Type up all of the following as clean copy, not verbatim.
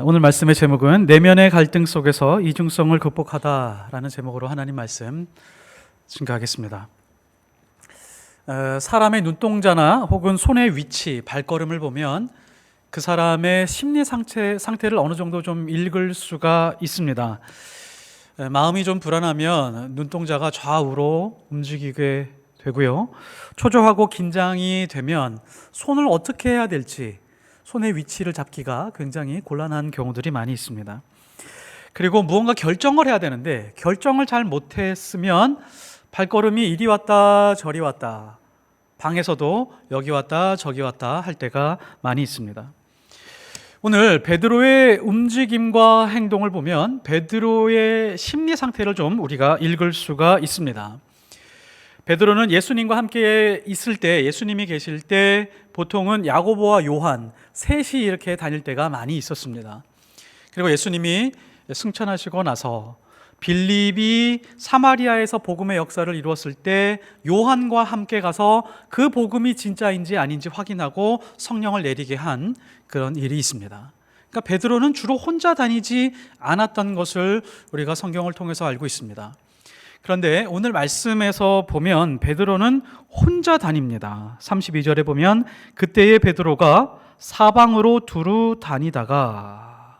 오늘 말씀의 제목은 내면의 갈등 속에서 이중성을 극복하다라는 제목으로 하나님 말씀 증거하겠습니다. 사람의 눈동자나 혹은 손의 위치, 발걸음을 보면 그 사람의 심리 상태를 어느 정도 좀 읽을 수가 있습니다. 마음이 좀 불안하면 눈동자가 좌우로 움직이게 되고요. 초조하고 긴장이 되면 손을 어떻게 해야 될지, 손의 위치를 잡기가 굉장히 곤란한 경우들이 많이 있습니다. 그리고 무언가 결정을 해야 되는데 결정을 잘 못했으면 발걸음이 이리 왔다 저리 왔다, 방에서도 여기 왔다 저기 왔다 할 때가 많이 있습니다. 오늘 베드로의 움직임과 행동을 보면 베드로의 심리 상태를 좀 우리가 읽을 수가 있습니다. 베드로는 예수님과 함께 있을 때, 예수님이 계실 때 보통은 야고보와 요한 셋이 이렇게 다닐 때가 많이 있었습니다. 그리고 예수님이 승천하시고 나서 빌립이 사마리아에서 복음의 역사를 이루었을 때 요한과 함께 가서 그 복음이 진짜인지 아닌지 확인하고 성령을 내리게 한 그런 일이 있습니다. 그러니까 베드로는 주로 혼자 다니지 않았던 것을 우리가 성경을 통해서 알고 있습니다. 그런데 오늘 말씀에서 보면 베드로는 혼자 다닙니다. 32절에 보면 그때의 베드로가 사방으로 두루 다니다가,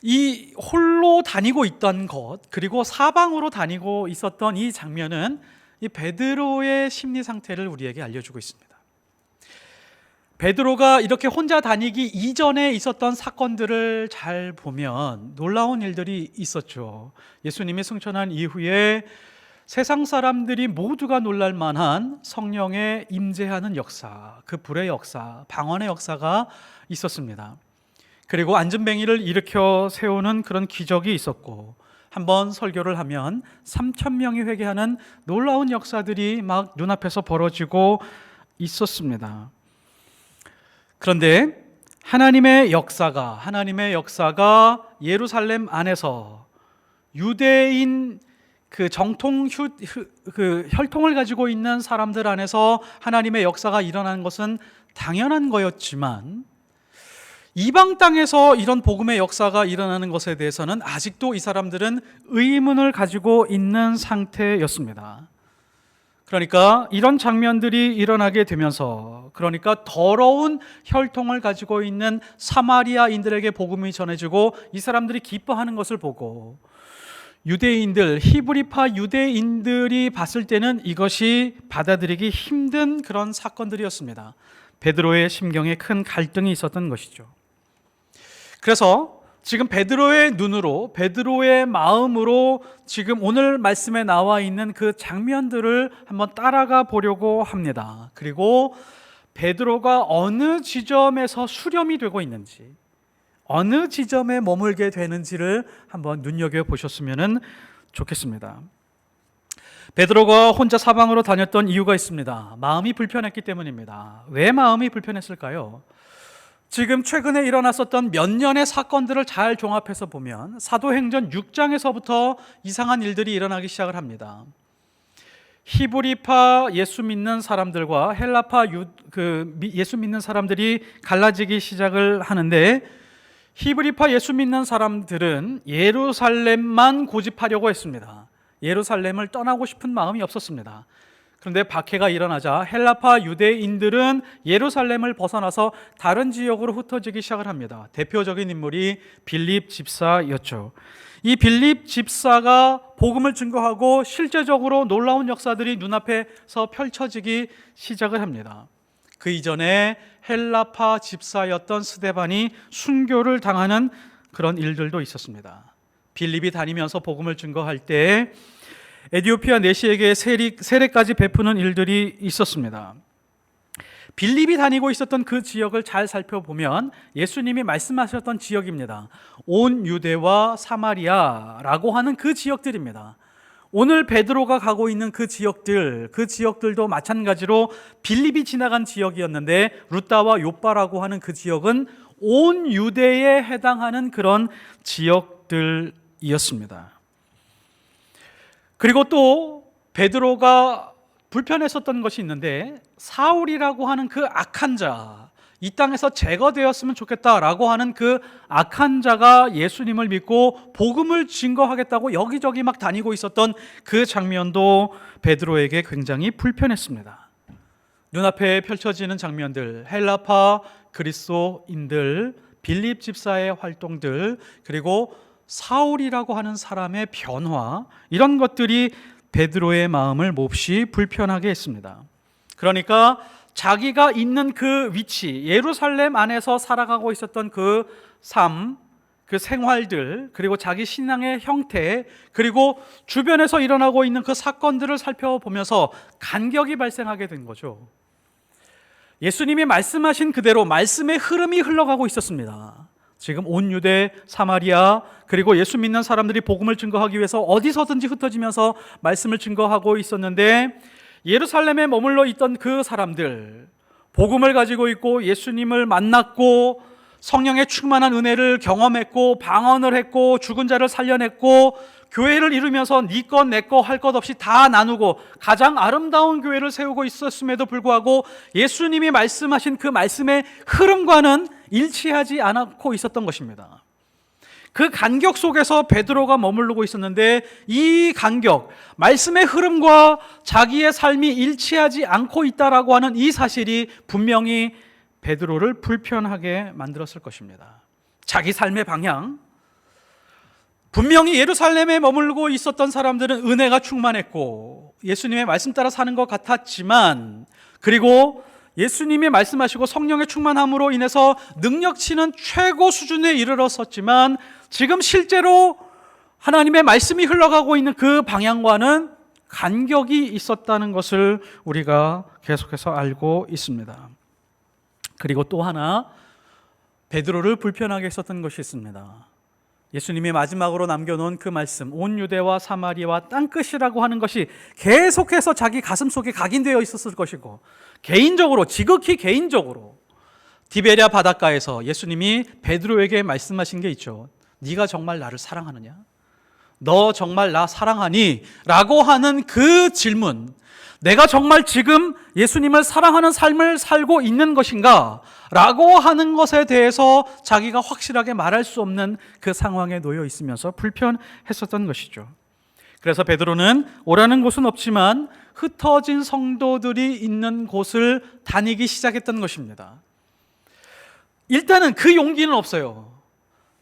이 홀로 다니고 있던 것, 그리고 사방으로 다니고 있었던 이 장면은 이 베드로의 심리 상태를 우리에게 알려주고 있습니다. 베드로가 이렇게 혼자 다니기 이전에 있었던 사건들을 잘 보면 놀라운 일들이 있었죠. 예수님이 승천한 이후에 세상 사람들이 모두가 놀랄 만한 성령의 임재하는 역사, 그 불의 역사, 방언의 역사가 있었습니다. 그리고 안전뱅이를 일으켜 세우는 그런 기적이 있었고, 한번 설교를 하면 3,000명이 회개하는 놀라운 역사들이 막 눈앞에서 벌어지고 있었습니다. 그런데 하나님의 역사가 예루살렘 안에서 유대인 그 정통 그 혈통을 가지고 있는 사람들 안에서 하나님의 역사가 일어나는 것은 당연한 거였지만, 이방 땅에서 이런 복음의 역사가 일어나는 것에 대해서는 아직도 이 사람들은 의문을 가지고 있는 상태였습니다. 그러니까 이런 장면들이 일어나게 되면서, 그러니까 더러운 혈통을 가지고 있는 사마리아인들에게 복음이 전해지고 이 사람들이 기뻐하는 것을 보고 유대인들, 히브리파 유대인들이 봤을 때는 이것이 받아들이기 힘든 그런 사건들이었습니다. 베드로의 심경에 큰 갈등이 있었던 것이죠. 그래서 지금 베드로의 눈으로, 베드로의 마음으로 지금 오늘 말씀에 나와 있는 그 장면들을 한번 따라가 보려고 합니다. 그리고 베드로가 어느 지점에서 수렴이 되고 있는지, 어느 지점에 머물게 되는지를 한번 눈여겨보셨으면 좋겠습니다. 베드로가 혼자 사방으로 다녔던 이유가 있습니다. 마음이 불편했기 때문입니다. 왜 마음이 불편했을까요? 지금 최근에 일어났었던 몇 년의 사건들을 잘 종합해서 보면 사도행전 6장에서부터 이상한 일들이 일어나기 시작을 합니다. 히브리파 예수 믿는 사람들과 헬라파 예수 믿는 사람들이 갈라지기 시작을 하는데, 히브리파 예수 믿는 사람들은 예루살렘만 고집하려고 했습니다. 예루살렘을 떠나고 싶은 마음이 없었습니다. 그런데 박해가 일어나자 헬라파 유대인들은 예루살렘을 벗어나서 다른 지역으로 흩어지기 시작을 합니다. 대표적인 인물이 빌립 집사였죠. 이 빌립 집사가 복음을 증거하고 실제적으로 놀라운 역사들이 눈앞에서 펼쳐지기 시작을 합니다. 그 이전에 헬라파 집사였던 스데반이 순교를 당하는 그런 일들도 있었습니다. 빌립이 다니면서 복음을 증거할 때 에디오피아 내시에게 세례까지 베푸는 일들이 있었습니다. 빌립이 다니고 있었던 그 지역을 잘 살펴보면 예수님이 말씀하셨던 지역입니다. 온 유대와 사마리아라고 하는 그 지역들입니다. 오늘 베드로가 가고 있는 그 지역들도 마찬가지로 빌립이 지나간 지역이었는데, 루다와 욥바라고 하는 그 지역은 온 유대에 해당하는 그런 지역들이었습니다. 그리고 또 베드로가 불편했었던 것이 있는데, 사울이라고 하는 그 악한 자, 이 땅에서 제거되었으면 좋겠다라고 하는 그 악한 자가 예수님을 믿고 복음을 증거하겠다고 여기저기 막 다니고 있었던 그 장면도 베드로에게 굉장히 불편했습니다. 눈앞에 펼쳐지는 장면들, 헬라파 그리스도인들, 빌립 집사의 활동들, 그리고 사울이라고 하는 사람의 변화, 이런 것들이 베드로의 마음을 몹시 불편하게 했습니다. 그러니까 자기가 있는 그 위치, 예루살렘 안에서 살아가고 있었던 그 삶, 그 생활들, 그리고 자기 신앙의 형태, 그리고 주변에서 일어나고 있는 그 사건들을 살펴보면서 간격이 발생하게 된 거죠. 예수님이 말씀하신 그대로 말씀의 흐름이 흘러가고 있었습니다. 지금 온 유대, 사마리아, 그리고 예수 믿는 사람들이 복음을 증거하기 위해서 어디서든지 흩어지면서 말씀을 증거하고 있었는데, 예루살렘에 머물러 있던 그 사람들, 복음을 가지고 있고 예수님을 만났고 성령의 충만한 은혜를 경험했고 방언을 했고 죽은 자를 살려냈고 교회를 이루면서 네 것 내 것 할 것 없이 다 나누고 가장 아름다운 교회를 세우고 있었음에도 불구하고 예수님이 말씀하신 그 말씀의 흐름과는 일치하지 않고 있었던 것입니다. 그 간격 속에서 베드로가 머무르고 있었는데, 이 간격, 말씀의 흐름과 자기의 삶이 일치하지 않고 있다라고 하는 이 사실이 분명히 베드로를 불편하게 만들었을 것입니다. 자기 삶의 방향, 분명히 예루살렘에 머물고 있었던 사람들은 은혜가 충만했고 예수님의 말씀 따라 사는 것 같았지만, 그리고 예수님이 말씀하시고 성령의 충만함으로 인해서 능력치는 최고 수준에 이르렀었지만, 지금 실제로 하나님의 말씀이 흘러가고 있는 그 방향과는 간격이 있었다는 것을 우리가 계속해서 알고 있습니다. 그리고 또 하나 베드로를 불편하게 했었던 것이 있습니다. 예수님이 마지막으로 남겨놓은 그 말씀, 온 유대와 사마리아와 땅끝이라고 하는 것이 계속해서 자기 가슴속에 각인되어 있었을 것이고, 개인적으로, 지극히 개인적으로 디베랴 바닷가에서 예수님이 베드로에게 말씀하신 게 있죠. 네가 정말 나를 사랑하느냐? 너 정말 나 사랑하니? 라고 하는 그 질문, 내가 정말 지금 예수님을 사랑하는 삶을 살고 있는 것인가? 라고 하는 것에 대해서 자기가 확실하게 말할 수 없는 그 상황에 놓여 있으면서 불편했었던 것이죠. 그래서 베드로는 오라는 곳은 없지만 흩어진 성도들이 있는 곳을 다니기 시작했던 것입니다. 일단은 그 용기는 없어요.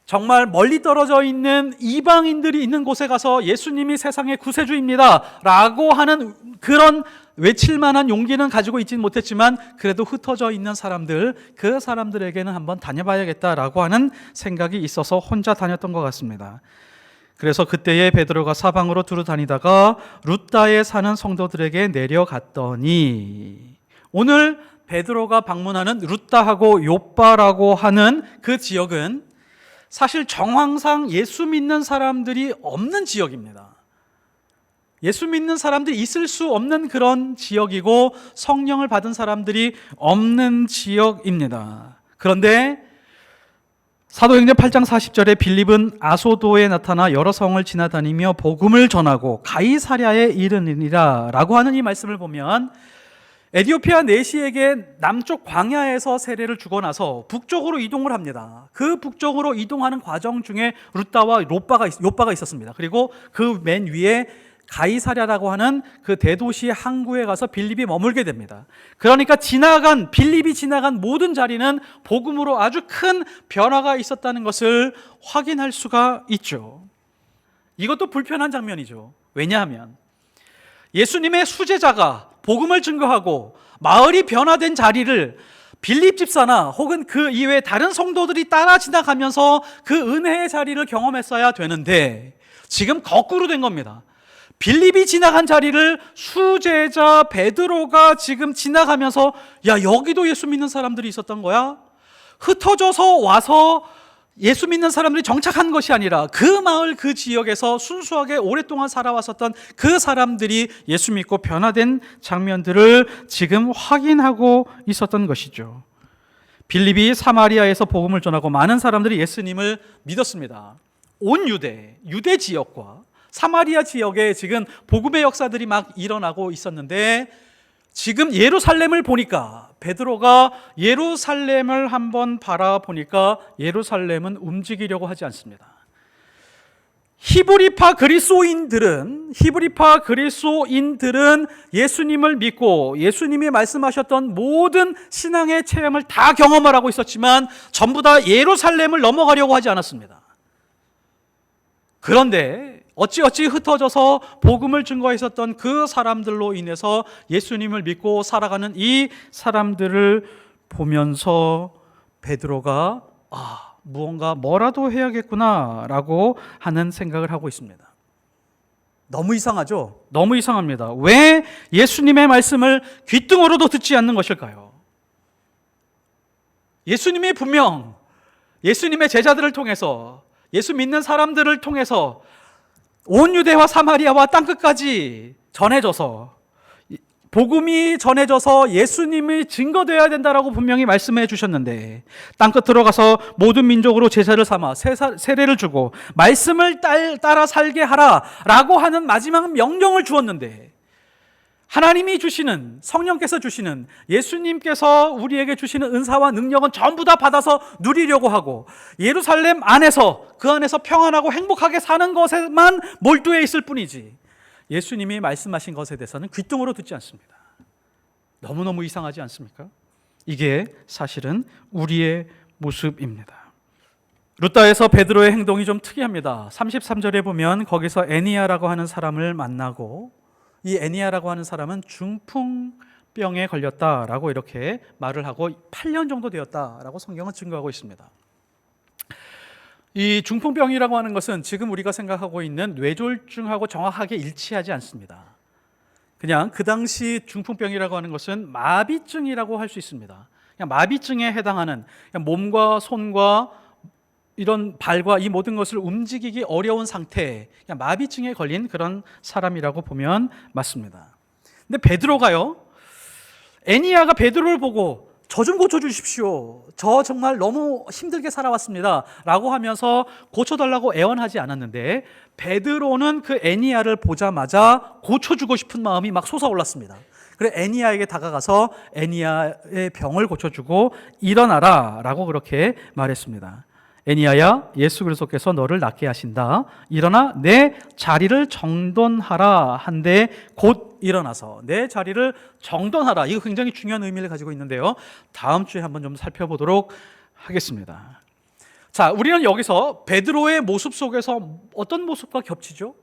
정말 멀리 떨어져 있는 이방인들이 있는 곳에 가서 예수님이 세상의 구세주입니다 라고 하는 그런 외칠 만한 용기는 가지고 있지는 못했지만, 그래도 흩어져 있는 사람들, 그 사람들에게는 한번 다녀봐야겠다라고 하는 생각이 있어서 혼자 다녔던 것 같습니다. 그래서 그때에 베드로가 사방으로 두루 다니다가 루다에 사는 성도들에게 내려갔더니, 오늘 베드로가 방문하는 루다하고 욥바라고 하는 그 지역은 사실 정황상 예수 믿는 사람들이 없는 지역입니다. 예수 믿는 사람들이 있을 수 없는 그런 지역이고 성령을 받은 사람들이 없는 지역입니다. 그런데 사도행전 8장 40절에 빌립은 아소도에 나타나 여러 성을 지나다니며 복음을 전하고 가이사랴에 이르니라 라고 하는 이 말씀을 보면, 에디오피아 내시에게 남쪽 광야에서 세례를 주고 나서 북쪽으로 이동을 합니다. 그 북쪽으로 이동하는 과정 중에 루다와 욥바가 있었습니다. 그리고 그 맨 위에 가이사랴라고 하는 그 대도시 항구에 가서 빌립이 머물게 됩니다. 그러니까 빌립이 지나간 모든 자리는 복음으로 아주 큰 변화가 있었다는 것을 확인할 수가 있죠. 이것도 불편한 장면이죠. 왜냐하면 예수님의 수제자가 복음을 증거하고 마을이 변화된 자리를 빌립 집사나 혹은 그 이외의 다른 성도들이 따라 지나가면서 그 은혜의 자리를 경험했어야 되는데, 지금 거꾸로 된 겁니다. 빌립이 지나간 자리를 수제자 베드로가 지금 지나가면서, 야, 여기도 예수 믿는 사람들이 있었던 거야? 흩어져서 와서 예수 믿는 사람들이 정착한 것이 아니라 그 마을, 그 지역에서 순수하게 오랫동안 살아왔었던 그 사람들이 예수 믿고 변화된 장면들을 지금 확인하고 있었던 것이죠. 빌립이 사마리아에서 복음을 전하고 많은 사람들이 예수님을 믿었습니다. 온 유대 지역과 사마리아 지역에 지금 복음의 역사들이 막 일어나고 있었는데, 지금 예루살렘을 보니까, 베드로가 예루살렘을 한번 바라보니까 예루살렘은 움직이려고 하지 않습니다. 히브리파 그리스도인들은 예수님을 믿고 예수님이 말씀하셨던 모든 신앙의 체험을 다 경험을 하고 있었지만 전부 다 예루살렘을 넘어가려고 하지 않았습니다. 그런데 어찌어찌 흩어져서 복음을 증거했었던 그 사람들로 인해서 예수님을 믿고 살아가는 이 사람들을 보면서 베드로가 무언가 뭐라도 해야겠구나라고 하는 생각을 하고 있습니다. 너무 이상하죠? 너무 이상합니다. 왜 예수님의 말씀을 귓등으로도 듣지 않는 것일까요? 예수님이 분명 예수님의 제자들을 통해서, 예수 믿는 사람들을 통해서 온 유대와 사마리아와 땅끝까지 전해져서, 복음이 전해져서 예수님이 증거되어야 된다라고 분명히 말씀해 주셨는데, 땅끝으로 가서 모든 민족으로 제자를 삼아 세례를 주고 말씀을 따라 살게 하라라고 하는 마지막 명령을 주었는데, 하나님이 주시는, 성령께서 주시는, 예수님께서 우리에게 주시는 은사와 능력은 전부 다 받아서 누리려고 하고 예루살렘 안에서, 그 안에서 평안하고 행복하게 사는 것에만 몰두해 있을 뿐이지 예수님이 말씀하신 것에 대해서는 귓등으로 듣지 않습니다. 너무너무 이상하지 않습니까? 이게 사실은 우리의 모습입니다. 루다에서 베드로의 행동이 좀 특이합니다. 33절에 보면 거기서 애니야라고 하는 사람을 만나고, 이 애니야라고 하는 사람은 중풍병에 걸렸다라고 이렇게 말을 하고 8년 정도 되었다라고 성경은 증거하고 있습니다. 이 중풍병이라고 하는 것은 지금 우리가 생각하고 있는 뇌졸중하고 정확하게 일치하지 않습니다. 그냥 그 당시 중풍병이라고 하는 것은 마비증이라고 할 수 있습니다. 그냥 마비증에 해당하는, 그냥 몸과 손과 이런 발과 이 모든 것을 움직이기 어려운 상태, 그냥 마비증에 걸린 그런 사람이라고 보면 맞습니다. 근데 베드로가요, 애니야가 베드로를 보고 저 좀 고쳐주십시오, 저 정말 너무 힘들게 살아왔습니다 라고 하면서 고쳐달라고 애원하지 않았는데, 베드로는 그 애니야를 보자마자 고쳐주고 싶은 마음이 막 솟아올랐습니다. 그래 애니야에게 다가가서 애니야의 병을 고쳐주고 일어나라 라고 그렇게 말했습니다. 애니야야, 예수 그리스도께서 너를 낫게 하신다. 일어나 내 자리를 정돈하라 한데 곧 일어나서 내 자리를 정돈하라. 이거 굉장히 중요한 의미를 가지고 있는데요, 다음 주에 한번 좀 살펴보도록 하겠습니다. 자, 우리는 여기서 베드로의 모습 속에서 어떤 모습과 겹치죠?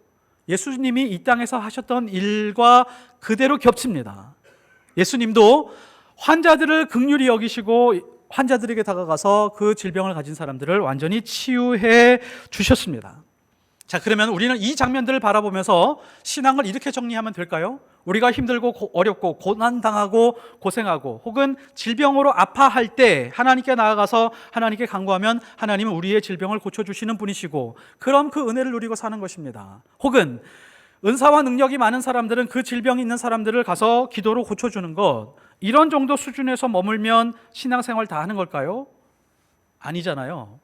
예수님이 이 땅에서 하셨던 일과 그대로 겹칩니다. 예수님도 환자들을 긍휼히 여기시고 환자들에게 다가가서 그 질병을 가진 사람들을 완전히 치유해 주셨습니다. 자, 그러면 우리는 이 장면들을 바라보면서 신앙을 이렇게 정리하면 될까요? 우리가 힘들고 어렵고 고난당하고 고생하고 혹은 질병으로 아파할 때 하나님께 나아가서 하나님께 간구하면 하나님은 우리의 질병을 고쳐주시는 분이시고, 그럼 그 은혜를 누리고 사는 것입니다. 혹은 은사와 능력이 많은 사람들은 그 질병이 있는 사람들을 가서 기도로 고쳐주는 것, 이런 정도 수준에서 머물면 신앙생활 다 하는 걸까요? 아니잖아요.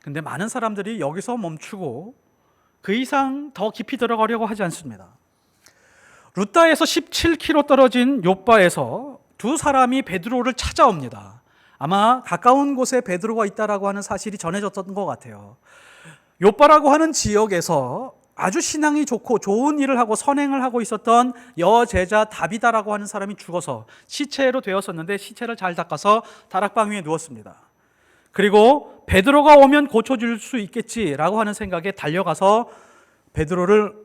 근데 많은 사람들이 여기서 멈추고 그 이상 더 깊이 들어가려고 하지 않습니다. 루다에서 17km 떨어진 욥바에서 두 사람이 베드로를 찾아옵니다. 아마 가까운 곳에 베드로가 있다라고 하는 사실이 전해졌던 것 같아요. 욥바라고 하는 지역에서 아주 신앙이 좋고 좋은 일을 하고 선행을 하고 있었던 여제자 다비다라고 하는 사람이 죽어서 시체로 되었었는데, 시체를 잘 닦아서 다락방 위에 누웠습니다. 그리고 베드로가 오면 고쳐줄 수 있겠지라고 하는 생각에 달려가서 베드로를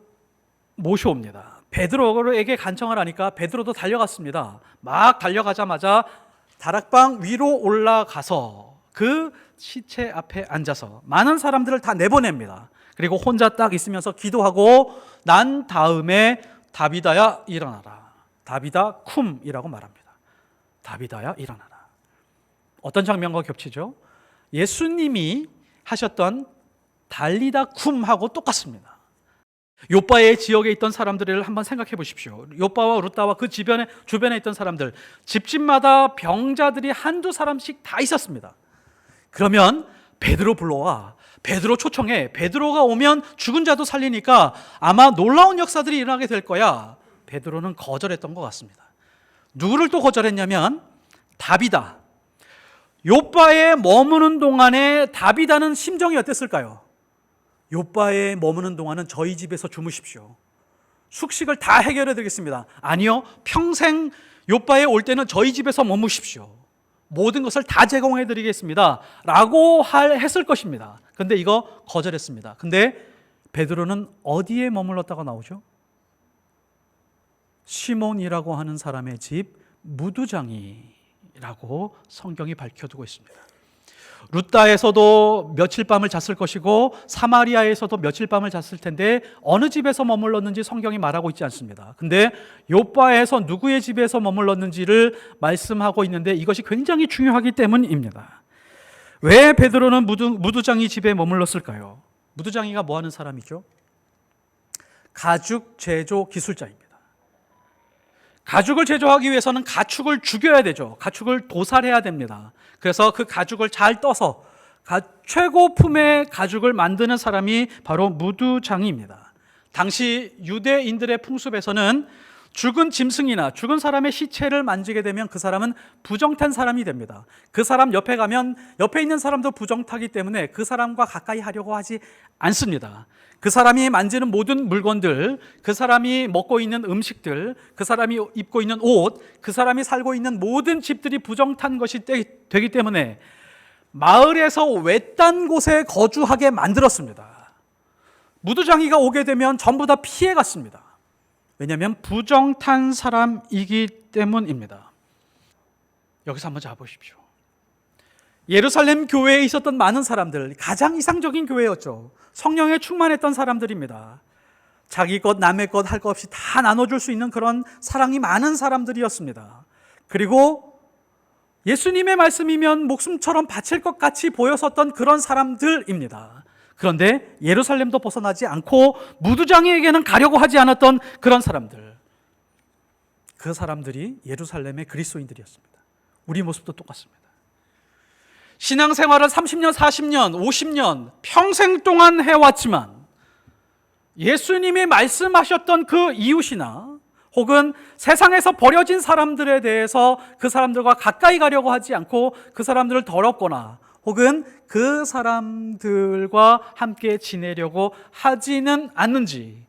모셔옵니다. 베드로에게 간청을 하니까 베드로도 달려갔습니다. 막 달려가자마자 다락방 위로 올라가서 그 시체 앞에 앉아서 많은 사람들을 다 내보냅니다. 그리고 혼자 딱 있으면서 기도하고 난 다음에 다비다야 일어나라, 다비다 쿰이라고 말합니다. 다비다야 일어나라. 어떤 장면과 겹치죠? 예수님이 하셨던 달리다 쿰하고 똑같습니다. 욥바의 지역에 있던 사람들을 한번 생각해 보십시오. 욥바와 루다와 그 주변에 있던 사람들, 집집마다 병자들이 한두 사람씩 다 있었습니다. 그러면 베드로 불러와, 베드로 초청해, 베드로가 오면 죽은 자도 살리니까 아마 놀라운 역사들이 일어나게 될 거야, 베드로는 거절했던 것 같습니다. 누구를 또 거절했냐면 다비다. 욥바에 머무는 동안에 다비다는 심정이 어땠을까요? 욥바에 머무는 동안은 저희 집에서 주무십시오. 숙식을 다 해결해 드리겠습니다. 아니요, 평생 욥바에 올 때는 저희 집에서 머무십시오. 모든 것을 다 제공해 드리겠습니다 라고 했을 것입니다. 근데 이거 거절했습니다. 근데 베드로는 어디에 머물렀다가 나오죠? 시몬이라고 하는 사람의 집 무두장이라고 성경이 밝혀두고 있습니다. 루다에서도 며칠 밤을 잤을 것이고 사마리아에서도 며칠 밤을 잤을 텐데 어느 집에서 머물렀는지 성경이 말하고 있지 않습니다. 근데 욥바에서 누구의 집에서 머물렀는지를 말씀하고 있는데 이것이 굉장히 중요하기 때문입니다. 왜 베드로는 무두장이 집에 머물렀을까요? 무두장이가 뭐 하는 사람이죠? 가죽 제조 기술자입니다. 가죽을 제조하기 위해서는 가축을 죽여야 되죠. 가축을 도살해야 됩니다. 그래서 그 가죽을 잘 떠서 최고품의 가죽을 만드는 사람이 바로 무두장이입니다. 당시 유대인들의 풍습에서는 죽은 짐승이나 죽은 사람의 시체를 만지게 되면 그 사람은 부정탄 사람이 됩니다. 그 사람 옆에 가면 옆에 있는 사람도 부정타기 때문에 그 사람과 가까이 하려고 하지 않습니다. 그 사람이 만지는 모든 물건들, 그 사람이 먹고 있는 음식들, 그 사람이 입고 있는 옷, 그 사람이 살고 있는 모든 집들이 부정탄 것이 되기 때문에 마을에서 외딴 곳에 거주하게 만들었습니다. 무두장이가 오게 되면 전부 다 피해갔습니다. 왜냐하면 부정탄 사람이기 때문입니다. 여기서 한번 잡아보십시오. 예루살렘 교회에 있었던 많은 사람들, 가장 이상적인 교회였죠. 성령에 충만했던 사람들입니다. 자기 것 남의 것 할 것 없이 다 나눠줄 수 있는 그런 사랑이 많은 사람들이었습니다. 그리고 예수님의 말씀이면 목숨처럼 바칠 것 같이 보였었던 그런 사람들입니다. 그런데 예루살렘도 벗어나지 않고 무두장이에게는 가려고 하지 않았던 그런 사람들, 그 사람들이 예루살렘의 그리스도인들이었습니다. 우리 모습도 똑같습니다. 신앙생활을 30년, 40년, 50년 평생 동안 해왔지만 예수님이 말씀하셨던 그 이웃이나 혹은 세상에서 버려진 사람들에 대해서 그 사람들과 가까이 가려고 하지 않고 그 사람들을 더럽거나 혹은 그 사람들과 함께 지내려고 하지는 않는지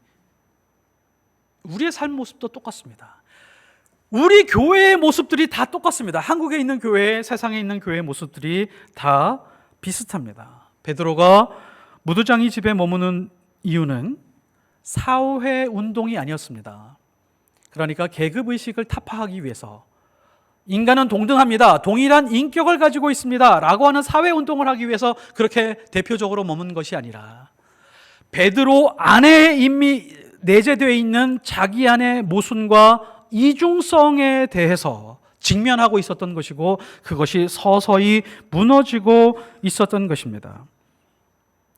우리의 삶 모습도 똑같습니다. 우리 교회의 모습들이 다 똑같습니다. 한국에 있는 교회, 세상에 있는 교회의 모습들이 다 비슷합니다. 베드로가 무두장이 집에 머무는 이유는 사회 운동이 아니었습니다. 그러니까 계급의식을 타파하기 위해서 인간은 동등합니다, 동일한 인격을 가지고 있습니다 라고 하는 사회운동을 하기 위해서 그렇게 대표적으로 머문 것이 아니라 베드로 안에 이미 내재되어 있는 자기 안의 모순과 이중성에 대해서 직면하고 있었던 것이고 그것이 서서히 무너지고 있었던 것입니다.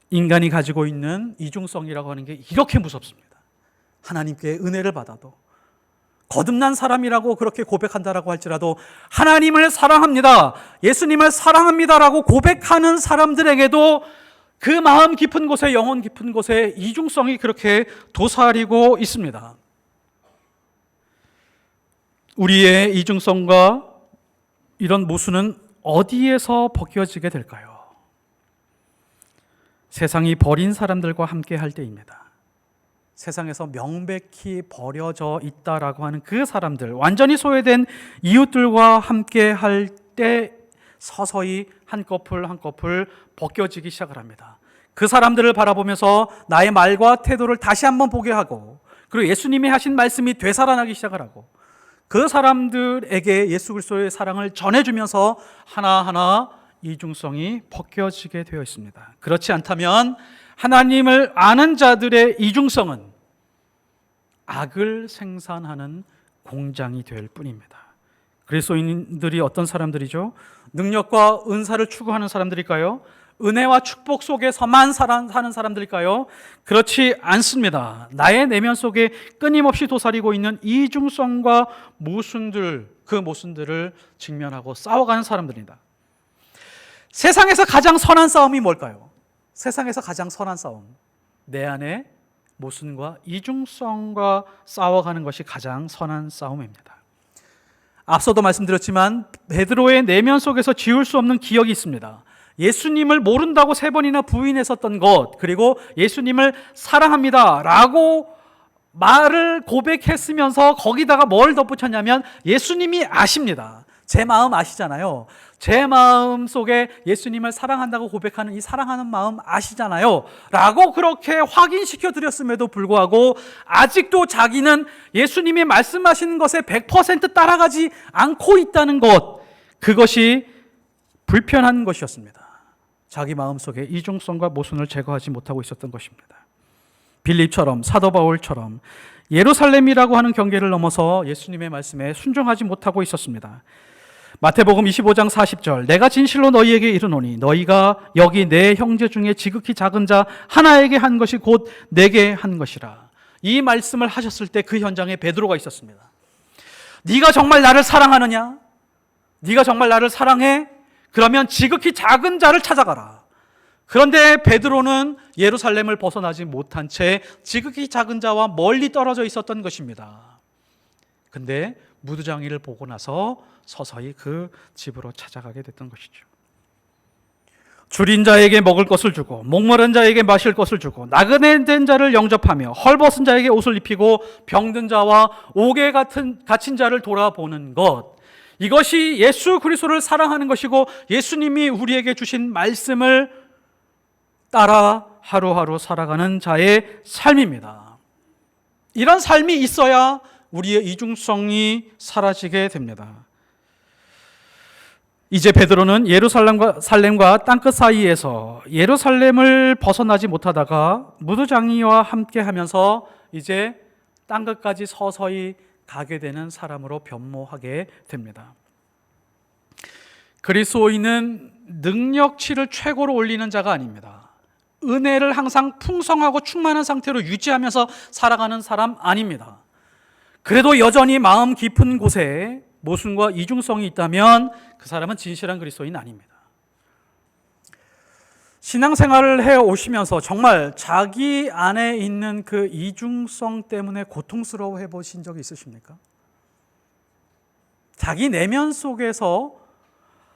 인간이 가지고 있는 이중성이라고 하는 게 이렇게 무섭습니다. 하나님께 은혜를 받아도 거듭난 사람이라고 그렇게 고백한다라고 할지라도 하나님을 사랑합니다, 예수님을 사랑합니다라고 고백하는 사람들에게도 그 마음 깊은 곳에, 영혼 깊은 곳에 이중성이 그렇게 도사리고 있습니다. 우리의 이중성과 이런 모순은 어디에서 벗겨지게 될까요? 세상이 버린 사람들과 함께 할 때입니다. 세상에서 명백히 버려져 있다라고 하는 그 사람들, 완전히 소외된 이웃들과 함께 할 때 서서히 한꺼풀 한꺼풀 벗겨지기 시작을 합니다. 그 사람들을 바라보면서 나의 말과 태도를 다시 한번 보게 하고 그리고 예수님이 하신 말씀이 되살아나기 시작을 하고 그 사람들에게 예수 그리스도의 사랑을 전해주면서 하나하나 이중성이 벗겨지게 되어 있습니다. 그렇지 않다면 하나님을 아는 자들의 이중성은 악을 생산하는 공장이 될 뿐입니다. 그리스도인들이 어떤 사람들이죠? 능력과 은사를 추구하는 사람들일까요? 은혜와 축복 속에서만 사는 사람들일까요? 그렇지 않습니다. 나의 내면 속에 끊임없이 도사리고 있는 이중성과 모순들, 그 모순들을 직면하고 싸워가는 사람들입니다. 세상에서 가장 선한 싸움이 뭘까요? 세상에서 가장 선한 싸움, 내 안에 모순과 이중성과 싸워가는 것이 가장 선한 싸움입니다. 앞서도 말씀드렸지만 베드로의 내면 속에서 지울 수 없는 기억이 있습니다. 예수님을 모른다고 3번이나 부인했었던 것, 그리고 예수님을 사랑합니다 라고 말을 고백했으면서 거기다가 뭘 덧붙였냐면 예수님이 아십니다. 제 마음 아시잖아요. 제 마음 속에 예수님을 사랑한다고 고백하는 이 사랑하는 마음 아시잖아요 라고 그렇게 확인시켜 드렸음에도 불구하고 아직도 자기는 예수님이 말씀하시는 것에 100% 따라가지 않고 있다는 것, 그것이 불편한 것이었습니다. 자기 마음속에 이중성과 모순을 제거하지 못하고 있었던 것입니다. 빌립처럼, 사도 바울처럼 예루살렘이라고 하는 경계를 넘어서 예수님의 말씀에 순종하지 못하고 있었습니다. 마태복음 25장 40절, 내가 진실로 너희에게 이르노니 너희가 여기 내 형제 중에 지극히 작은 자 하나에게 한 것이 곧 내게 한 것이라. 이 말씀을 하셨을 때 그 현장에 베드로가 있었습니다. 네가 정말 나를 사랑하느냐? 네가 정말 나를 사랑해? 그러면 지극히 작은 자를 찾아가라. 그런데 베드로는 예루살렘을 벗어나지 못한 채 지극히 작은 자와 멀리 떨어져 있었던 것입니다. 근데 무두장이를 보고 나서 서서히 그 집으로 찾아가게 됐던 것이죠. 줄인 자에게 먹을 것을 주고 목마른 자에게 마실 것을 주고 나그네 된 자를 영접하며 헐벗은 자에게 옷을 입히고 병든 자와 옥에 갇힌 자를 돌아보는 것, 이것이 예수 그리스도를 사랑하는 것이고 예수님이 우리에게 주신 말씀을 따라 하루하루 살아가는 자의 삶입니다. 이런 삶이 있어야 우리의 이중성이 사라지게 됩니다. 이제 베드로는 예루살렘과 땅끝 사이에서 예루살렘을 벗어나지 못하다가 무두장이와 함께 하면서 이제 땅끝까지 서서히 가게 되는 사람으로 변모하게 됩니다. 그리스도인은 능력치를 최고로 올리는 자가 아닙니다. 은혜를 항상 풍성하고 충만한 상태로 유지하면서 살아가는 사람 아닙니다. 그래도 여전히 마음 깊은 곳에 모순과 이중성이 있다면 그 사람은 진실한 그리스도인 아닙니다. 신앙생활을 해 오시면서 정말 자기 안에 있는 그 이중성 때문에 고통스러워해 보신 적이 있으십니까? 자기 내면 속에서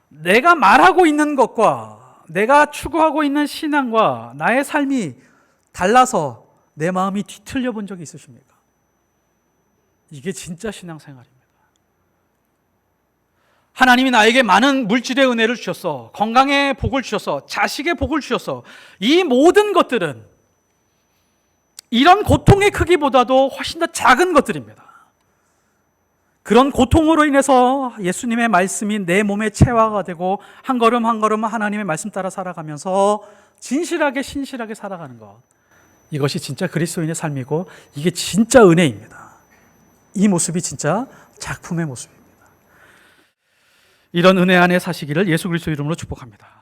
내가 말하고 있는 것과 내가 추구하고 있는 신앙과 나의 삶이 달라서 내 마음이 뒤틀려 본 적이 있으십니까? 이게 진짜 신앙생활입니다. 하나님이 나에게 많은 물질의 은혜를 주셨어, 건강의 복을 주셨어, 자식의 복을 주셨어. 이 모든 것들은 이런 고통의 크기보다도 훨씬 더 작은 것들입니다. 그런 고통으로 인해서 예수님의 말씀이 내 몸에 체화가 되고 한 걸음 한 걸음 하나님의 말씀 따라 살아가면서 진실하게 신실하게 살아가는 것, 이것이 진짜 그리스도인의 삶이고 이게 진짜 은혜입니다. 이 모습이 진짜 작품의 모습입니다. 이런 은혜 안에 사시기를 예수 그리스도 이름으로 축복합니다.